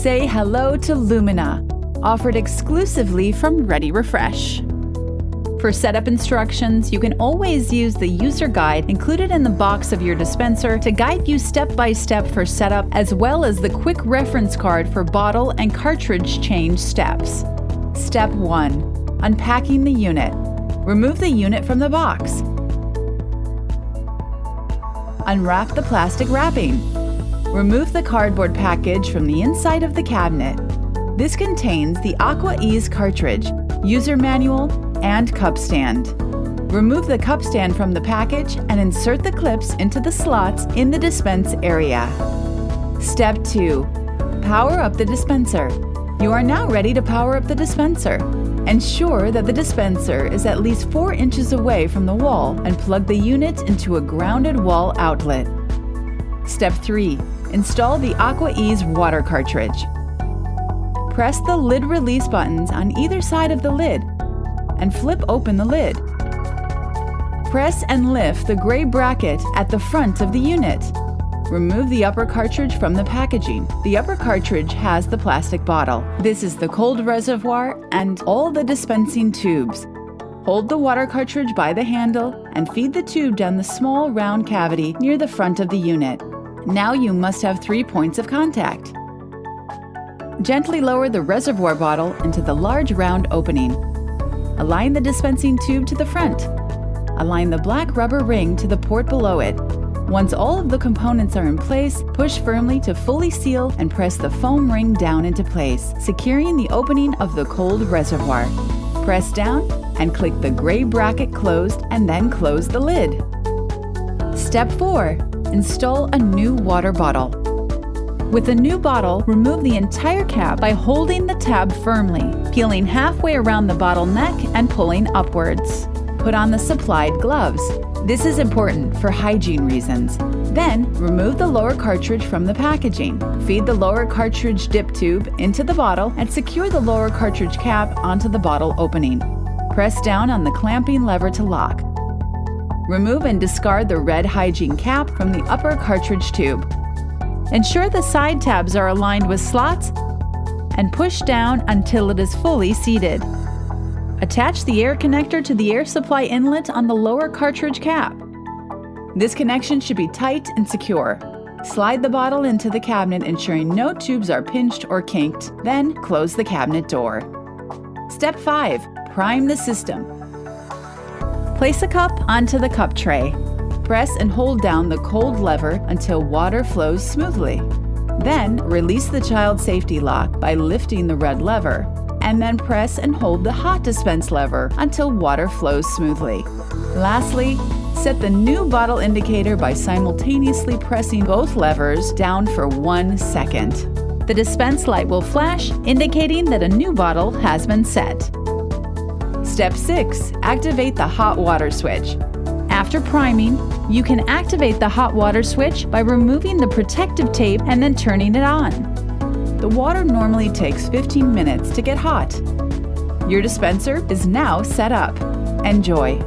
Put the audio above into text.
Say hello to Lumina, offered exclusively from ReadyRefresh. For setup instructions, you can always use the user guide included in the box of your dispenser to guide you step by step for setup, as well as the quick reference card for bottle and cartridge change steps. Step 1. Unpacking the unit. Remove the unit from the box. Unwrap the plastic wrapping. Remove the cardboard package from the inside of the cabinet. This contains the AquaEase cartridge, user manual, and cup stand. Remove the cup stand from the package and insert the clips into the slots in the dispense area. Step 2. Power up the dispenser. You are now ready to power up the dispenser. Ensure that the dispenser is at least 4 inches away from the wall and plug the unit into a grounded wall outlet. Step 3. Install the AquaEase water cartridge. Press the lid release buttons on either side of the lid and flip open the lid. Press and lift the gray bracket at the front of the unit. Remove the upper cartridge from the packaging. The upper cartridge has the plastic bottle. This is the cold reservoir and all the dispensing tubes. Hold the water cartridge by the handle and feed the tube down the small round cavity near the front of the unit. Now you must have 3 points of contact. Gently lower the reservoir bottle into the large round opening. Align the dispensing tube to the front. Align the black rubber ring to the port below it. Once all of the components are in place, push firmly to fully seal and press the foam ring down into place, securing the opening of the cold reservoir. Press down and click the gray bracket closed and then close the lid. Step 4. Install a new water bottle. With a new bottle, remove the entire cap by holding the tab firmly, peeling halfway around the bottle neck and pulling upwards. Put on the supplied gloves. This is important for hygiene reasons. Then, remove the lower cartridge from the packaging. Feed the lower cartridge dip tube into the bottle and secure the lower cartridge cap onto the bottle opening. Press down on the clamping lever to lock. Remove and discard the red hygiene cap from the upper cartridge tube. Ensure the side tabs are aligned with slots and push down until it is fully seated. Attach the air connector to the air supply inlet on the lower cartridge cap. This connection should be tight and secure. Slide the bottle into the cabinet, ensuring no tubes are pinched or kinked, then close the cabinet door. Step 5. Prime the system. Place a cup onto the cup tray. Press and hold down the cold lever until water flows smoothly. Then, release the child safety lock by lifting the red lever, and then press and hold the hot dispense lever until water flows smoothly. Lastly, set the new bottle indicator by simultaneously pressing both levers down for 1 second. The dispense light will flash, indicating that a new bottle has been set. Step 6. Activate the hot water switch. After priming, you can activate the hot water switch by removing the protective tape and then turning it on. The water normally takes 15 minutes to get hot. Your dispenser is now set up. Enjoy!